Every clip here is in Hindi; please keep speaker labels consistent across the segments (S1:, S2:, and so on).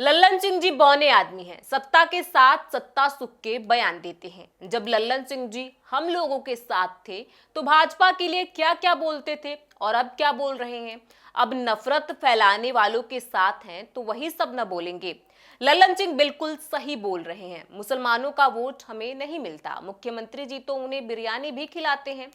S1: लल्लन सिंह जी बौने आदमी हैं, सत्ता के साथ सत्ता सुख के बयान देते हैं। जब लल्लन सिंह जी हम लोगों के साथ थे तो भाजपा के लिए क्या क्या बोलते थे और अब क्या बोल रहे हैं। अब नफरत फैलाने वालों के साथ हैं तो वही सब न बोलेंगे। लल्लन सिंह बिल्कुल सही बोल रहे हैं। मुसलमानों का वोट हमें नहीं मिलता, मुख्यमंत्री जी तो उन्हें बिरयानी भी खिलाते हैं।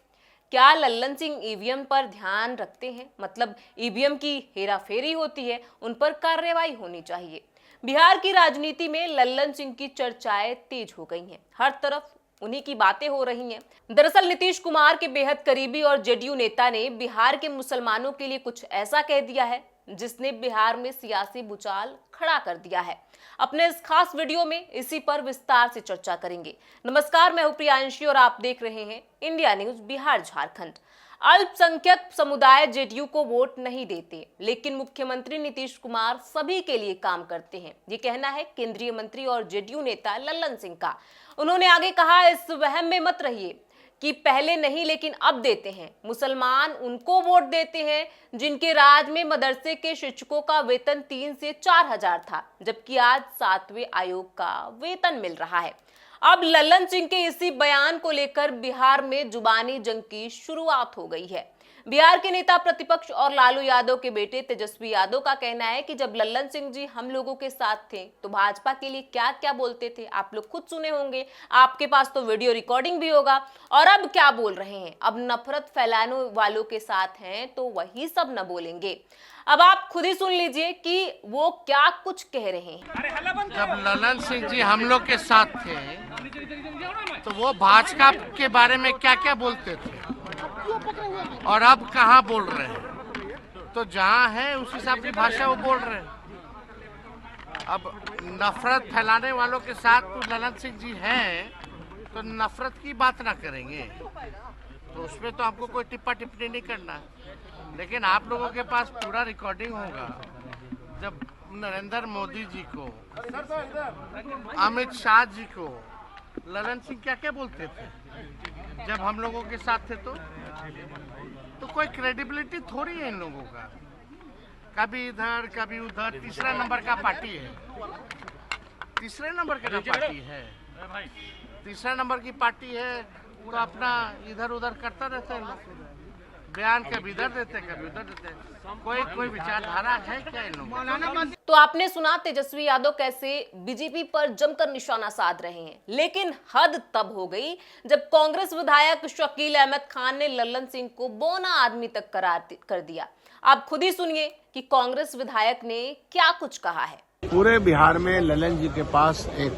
S1: क्या लल्लन सिंह ईवीएम पर ध्यान रखते हैं? मतलब ईवीएम की हेराफेरी होती है, उन पर कार्रवाई होनी चाहिए। बिहार की राजनीति में लल्लन सिंह की चर्चाएं तेज हो गई हैं, हर तरफ उन्हीं की बातें हो रही हैं। दरअसल नीतीश कुमार के बेहद करीबी और जेडीयू नेता ने बिहार के मुसलमानों के लिए कुछ ऐसा कह दिया है जिसने बिहार में सियासी भूचाल खड़ा कर दिया है। अपने इस खास वीडियो में इसी पर विस्तार से चर्चा करेंगे। नमस्कार, मैं हूं प्रियांशी और आप देख रहे हैं इंडिया न्यूज बिहार झारखंड। अल्पसंख्यक समुदाय जेडीयू को वोट नहीं देते, लेकिन मुख्यमंत्री नीतीश कुमार सभी के लिए काम करते हैं, ये कहना है केंद्रीय मंत्री और जेडीयू नेता लल्लन सिंह का। उन्होंने आगे कहा, इस वहम में मत रहिए कि पहले नहीं लेकिन अब देते हैं। मुसलमान उनको वोट देते हैं जिनके राज में मदरसे के शिक्षकों का वेतन 3 से 4 हजार था, जबकि आज 7वें आयोग का वेतन मिल रहा है। अब लल्लन सिंह के इसी बयान को लेकर बिहार में जुबानी जंग की शुरुआत हो गई है। बिहार के नेता प्रतिपक्ष और लालू यादव के बेटे तेजस्वी यादव का कहना है कि जब लल्लन सिंह जी हम लोगों के साथ थे तो भाजपा के लिए क्या क्या बोलते थे, आप लोग खुद सुने होंगे, आपके पास तो वीडियो रिकॉर्डिंग भी होगा। और अब क्या बोल रहे हैं? अब नफरत फैलाने वालों के साथ हैं तो वही सब न बोलेंगे। अब आप खुद ही सुन लीजिए कि वो क्या कुछ कह रहे हैं।
S2: जब लल्लन सिंह जी हम लोग के साथ थे तो वो भाजपा के बारे में क्या क्या बोलते थे और अब कहाँ बोल रहे हैं। तो जहाँ है उस हिसाब की भाषा वो बोल रहे हैं। अब नफरत फैलाने वालों के साथ तो लल्लन सिंह जी हैं तो नफरत की बात ना करेंगे, तो उसमें तो आपको कोई टिप्पा टिप्पणी नहीं करना। लेकिन आप लोगों के पास पूरा रिकॉर्डिंग होगा जब नरेंद्र मोदी जी को, अमित शाह जी को लल्लन सिंह क्या क्या बोलते थे जब हम लोगों के साथ थे। तो कोई क्रेडिबिलिटी थोड़ी है इन लोगों का, कभी इधर कभी उधर। तीसरा नंबर का पार्टी है, तीसरे नंबर का पार्टी है, तीसरा नंबर की पार्टी है तो अपना इधर उधर करता रहता है लोग। बयान कभी इधर देते कभी उधर देते। कोई विचारधारा है क्या इन लोगों?
S1: तो आपने सुना तेजस्वी यादव कैसे बीजेपी पर जमकर निशाना साध रहे हैं, लेकिन हद तब हो गई जब कांग्रेस विधायक शकील अहमद खान ने लल्लन सिंह को बौना आदमी तक करार कर दिया। आप खुद ही सुनिए कि कांग्रेस विधायक ने क्या कुछ कहा है।
S3: पूरे बिहार में लल्लन जी के पास एक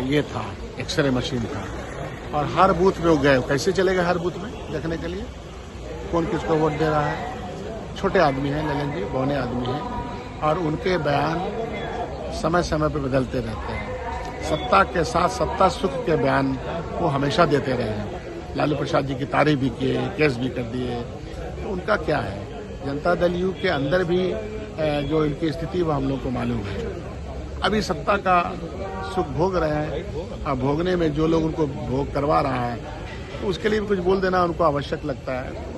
S3: ये था एक्सरे मशीन का, और हर बूथ में वो गए। कैसे चले गए हर बूथ में देखने के लिए कौन किसको वोट दे रहा है। छोटे आदमी हैं लल्लन जी, बौने आदमी हैं, और उनके बयान समय समय पर बदलते रहते हैं। सत्ता के साथ सत्ता सुख के बयान वो हमेशा देते रहे हैं। लालू प्रसाद जी की तारीफ भी किए, केस भी कर दिए। तो उनका क्या है, जनता दल यू के अंदर भी जो इनकी स्थिति वो हम लोग को मालूम है। अभी सत्ता का सुख भोग रहे हैं, अब भोगने में जो लोग उनको भोग करवा रहा है तो उसके लिए भी कुछ बोल देना उनको आवश्यक लगता है।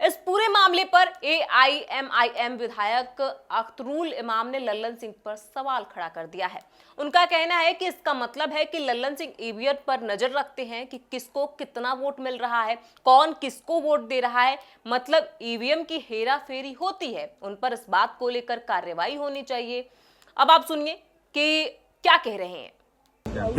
S1: इस पूरे मामले पर AIMIM विधायक अख्तरुल इमाम ने लल्लन सिंह पर सवाल खड़ा कर दिया है। उनका कहना है कि इसका मतलब है कि लल्लन सिंह ईवीएम पर नजर रखते हैं कि किसको कितना वोट मिल रहा है, कौन किसको वोट दे रहा है। मतलब ईवीएम की हेरा फेरी होती है, उन पर इस बात को लेकर कार्रवाई होनी चाहिए। अब आप सुनिए कि क्या कह रहे हैं।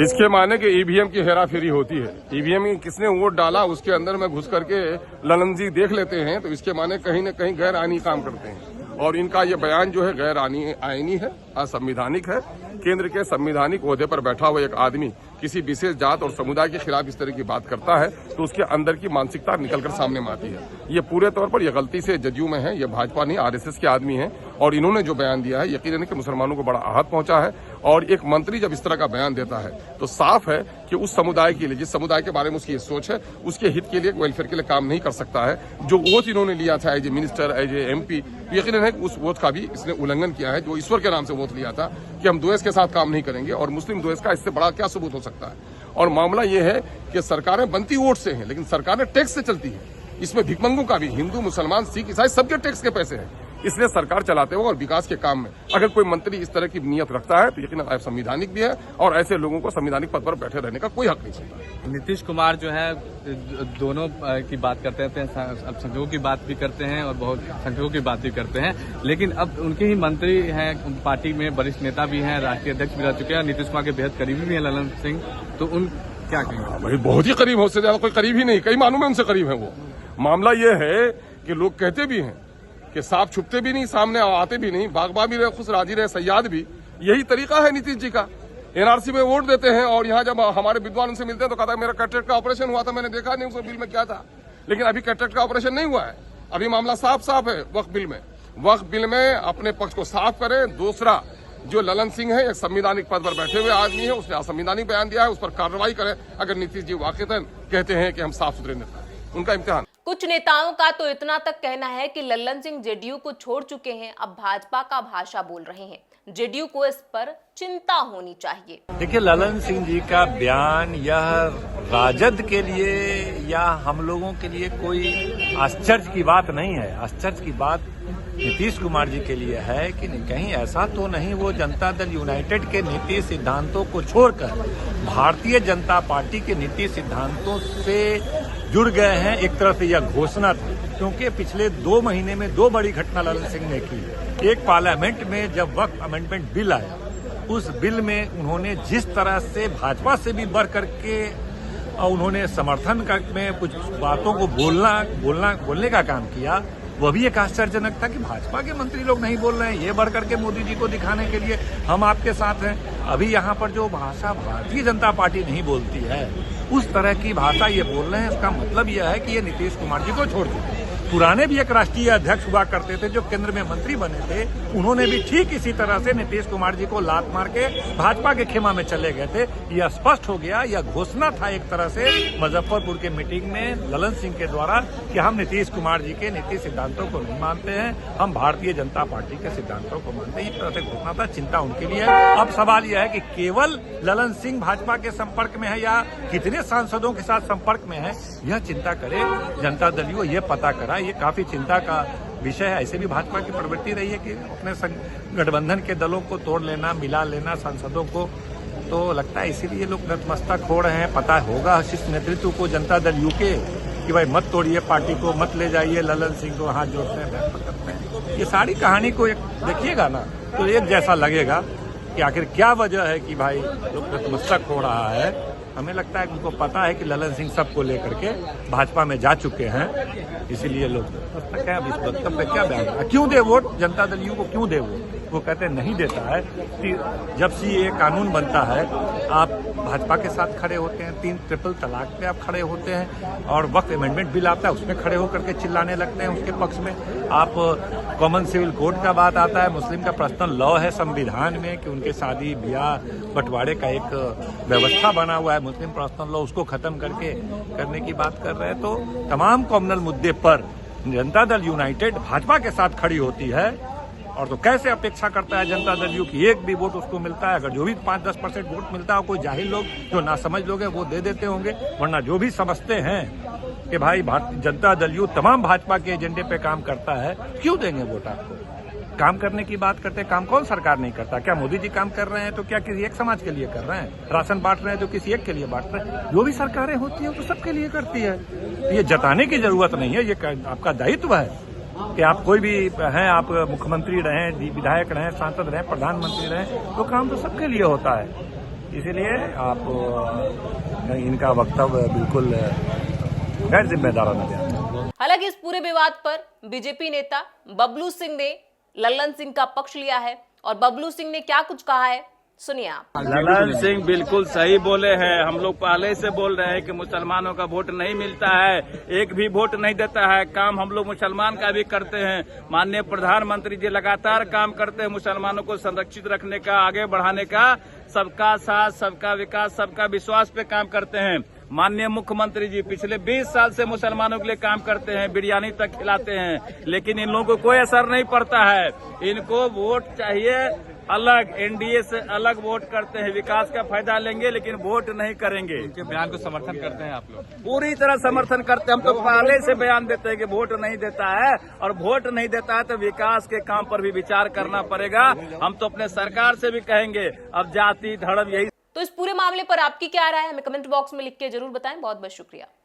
S4: इसके माने कि ईवीएम की हेराफेरी होती है। ईवीएम में किसने वोट डाला उसके अंदर में घुस करके लल्लन जी देख लेते हैं, तो इसके माने कहीं न कहीं गैर आईनी काम करते हैं। और इनका ये बयान जो है गैर आईनी है, असंवैधानिक है। केंद्र के संवैधानिक ओहदे पर बैठा हुआ एक आदमी किसी विशेष जात और समुदाय के खिलाफ इस तरह की बात करता है तो उसके अंदर की मानसिकता निकलकर सामने में आती है। ये पूरे तौर पर यह गलती से जदयू में है, ये भाजपा नहीं RSS के आदमी हैं। और इन्होंने जो बयान दिया है यकीनन कि मुसलमानों को बड़ा आहत पहुंचा है। और एक मंत्री जब इस तरह का बयान देता है तो साफ है कि उस समुदाय के लिए, जिस समुदाय के बारे में उसकी सोच है, उसके हित के लिए, वेलफेयर के लिए काम नहीं कर सकता है। जो वोट इन्होंने लिया था as a minister, as a MP, यकीनन है उस वोट का भी इसने उल्लंघन किया है। जो ईश्वर के नाम से वोट लिया था कि हम द्वेष के साथ काम नहीं करेंगे, और मुस्लिम द्वेष का इससे बड़ा क्या सबूत हो सकता है। और मामला यह है कि सरकारें बनती वोट से हैं, लेकिन सरकारें टैक्स से चलती है। इसमें भिखमंगों का भी, हिंदू, मुसलमान, सिख, ईसाई, सबके टैक्स के पैसे हैं। इसलिए सरकार चलाते हो और विकास के काम में अगर कोई मंत्री इस तरह की नीयत रखता है तो यकीनन संवैधानिक भी है और ऐसे लोगों को संवैधानिक पद पर बैठे रहने का कोई हक नहीं होता।
S5: नीतीश कुमार जो है दोनों की बात करते हैं, अल्पसंख्यकों की बात भी करते हैं और बहुत संख्यकों की बात भी करते हैं, लेकिन अब उनके ही मंत्री हैं, पार्टी में वरिष्ठ नेता भी हैं, राष्ट्रीय अध्यक्ष भी रह चुके हैं, नीतीश कुमार के बेहद करीबी भी हैं ललन सिंह, तो उन क्या कहेंगे?
S4: भाई बहुत ही करीब हो, उससे ज्यादा कोई करीब ही नहीं, कई मानों में उनसे करीब है वो। मामला ये है कि लोग कहते भी हैं कि सांप छुपते भी नहीं, सामने आते भी नहीं, बागबा भी रहे, खुश राजी रहे, सयाद भी। यही तरीका है नीतीश जी का। एनआरसी में वोट देते हैं और यहाँ जब हमारे विद्वान उनसे मिलते हैं तो कहता है मेरा कैटरेक्ट का ऑपरेशन हुआ था, मैंने देखा नहीं उस बिल में क्या था, लेकिन अभी कैटरेक्ट का ऑपरेशन नहीं हुआ है। अभी मामला साफ साफ है वक्फ बिल में। वक्फ बिल में अपने पक्ष को साफ करें। दूसरा, जो ललन सिंह है एक संवैधानिक पद पर बैठे हुए आदमी है, उसने असंवैधानिक बयान दिया है, उस पर कार्रवाई करें। अगर नीतीश जी वाकईतन कहते हैं कि हम साफ सुथरे नेता हैं, उनका इम्तिहान।
S1: कुछ नेताओं का तो इतना तक कहना है कि लल्लन सिंह जेडीयू को छोड़ चुके हैं, अब भाजपा का भाषा बोल रहे हैं। जेडीयू को इस पर चिंता होनी चाहिए।
S6: देखिए, ललन सिंह जी का बयान यह राजद के लिए या हम लोगों के लिए कोई आश्चर्य की बात नहीं है। आश्चर्य की बात नीतीश कुमार जी के लिए है कि कहीं ऐसा तो नहीं वो जनता दल यूनाइटेड के नीति सिद्धांतों को छोड़कर भारतीय जनता पार्टी के नीति सिद्धांतों से जुड़ गए हैं। एक तरह से यह घोषणा थी, क्योंकि पिछले 2 महीने में 2 बड़ी घटना ललन सिंह ने की। एक, पार्लियामेंट में जब वक्फ अमेंडमेंट बिल आया, उस बिल में उन्होंने जिस तरह से भाजपा से भी बढ़ करके उन्होंने समर्थन में कुछ बातों को बोलने का काम किया, वह भी एक आश्चर्यजनक था कि भाजपा के मंत्री लोग नहीं बोल रहे हैं। ये बढ़ करके मोदी जी को दिखाने के लिए हम आपके साथ हैं। अभी यहाँ पर जो भाषा भारतीय जनता पार्टी नहीं बोलती है, उस तरह की भाषा ये बोल रहे हैं। इसका मतलब यह है कि ये नीतीश कुमार जी को छोड़ चुके हैं। पुराने भी एक राष्ट्रीय अध्यक्ष हुआ करते थे जो केंद्र में मंत्री बने थे, उन्होंने भी ठीक इसी तरह से नीतीश कुमार जी को लात मार के भाजपा के खेमा में चले गए थे। यह स्पष्ट हो गया, यह घोषणा था एक तरह से मुजफ्फरपुर के मीटिंग में ललन सिंह के द्वारा कि हम नीतीश कुमार जी के नीति सिद्धांतों को नहीं मानते हैं, हम भारतीय जनता पार्टी के सिद्धांतों को मानते हैं। इस तरह से घोषणा था, चिंता उनके लिए है। अब सवाल यह है कि केवल ललन सिंह भाजपा के संपर्क में है या कितने सांसदों के साथ संपर्क में है, यह चिंता करे जनता दल को, यह पता करा। ये काफी चिंता का विषय है। ऐसे भी भाजपा की प्रवृत्ति रही है कि अपने गठबंधन के दलों को तोड़ लेना, मिला लेना सांसदों को, तो लगता है इसीलिए लोग नतमस्तक हो रहे हैं। पता होगा शीर्ष नेतृत्व को जनता दल यूके कि भाई मत तोड़िए पार्टी को, मत ले जाइए ललन सिंह को, हाथ जोड़ते हैं, पकड़ते हैं। ये सारी कहानी को एक देखिएगा ना तो एक जैसा लगेगा कि आखिर क्या वजह है कि भाई लोग नतमस्तक हो रहा है। हमें लगता है कि उनको पता है कि ललन सिंह सबको लेकर के भाजपा में जा चुके हैं, इसीलिए लोग क्या इस वक्तव्य पे क्या बयान, क्यों दे वोट जनता दल यू को, क्यों दे वो कहते हैं नहीं देता है कि जब से ये कानून बनता है आप भाजपा के साथ खड़े होते हैं, 3 ट्रिपल तलाक पे आप खड़े होते हैं, और वक्त अमेंडमेंट बिल आता है उसमें खड़े होकर के चिल्लाने लगते हैं उसके पक्ष में। आप कॉमन सिविल कोड का बात आता है, मुस्लिम का पर्सनल लॉ है संविधान में कि उनके शादी ब्याह बंटवारे का एक व्यवस्था बना हुआ है मुस्लिम पर्सनल लॉ, उसको खत्म करने की बात कर रहे हैं। तो तमाम कॉमनल मुद्दे पर जनता दल यूनाइटेड भाजपा के साथ खड़ी होती है। और तो कैसे अपेक्षा करता है जनता दल यू कि एक भी वोट उसको मिलता है? अगर जो भी 5-10% वोट मिलता है, कोई जाहिल लोग जो ना समझ लोग हैं वो दे देते होंगे, वरना जो भी समझते हैं कि भाई जनता दल यू तमाम भाजपा के एजेंडे पे काम करता है, क्यों देंगे वोट आपको? काम करने की बात करते हैं, काम कौन सरकार नहीं करता? क्या मोदी जी काम कर रहे हैं तो क्या किसी एक समाज के लिए कर रहे हैं? राशन बांट रहे हैं तो किसी एक के लिए बांट रहे हैं? जो भी सरकारें होती है वो तो सबके लिए करती है। ये जताने की जरूरत नहीं है, ये आपका दायित्व है कि आप कोई भी हैं, आप मुख्यमंत्री रहें, विधायक रहें, सांसद रहें, प्रधानमंत्री रहें, तो काम तो सबके लिए होता है। इसीलिए आप इनका वक्तव्य बिल्कुल गैर जिम्मेदाराना बयान।
S1: हालांकि इस पूरे विवाद पर बीजेपी नेता बबलू सिंह ने लल्लन सिंह का पक्ष लिया है, और बबलू सिंह ने क्या कुछ कहा है सुनिए आप।
S7: ललन सिंह बिल्कुल सही बोले हैं। हम लोग पहले से बोल रहे हैं कि मुसलमानों का वोट नहीं मिलता है, एक भी वोट नहीं देता है। काम हम लोग मुसलमान का भी करते हैं। माननीय प्रधानमंत्री जी लगातार काम करते हैं मुसलमानों को संरक्षित रखने का, आगे बढ़ाने का। सबका साथ, सबका विकास, सबका विश्वास पे काम करते हैं। माननीय मुख्यमंत्री जी पिछले 20 साल से मुसलमानों के लिए काम करते हैं, बिरयानी तक खिलाते हैं, लेकिन इन लोगों को कोई असर नहीं पड़ता है। इनको वोट चाहिए अलग, एनडीए से अलग वोट करते हैं, विकास का फायदा लेंगे लेकिन वोट नहीं करेंगे।
S5: उनके बयान को समर्थन करते हैं आप लोग?
S7: पूरी तरह समर्थन करते हैं। हम तो पहले से बयान देते हैं कि वोट नहीं देता है, और वोट नहीं देता है तो विकास के काम पर भी विचार करना पड़ेगा। हम तो अपने सरकार से भी कहेंगे, अब जाति धर्म यही।
S1: तो इस पूरे मामले पर आपकी क्या राय है, हमें कमेंट बॉक्स में लिख के जरूर बताएं। बहुत बहुत शुक्रिया।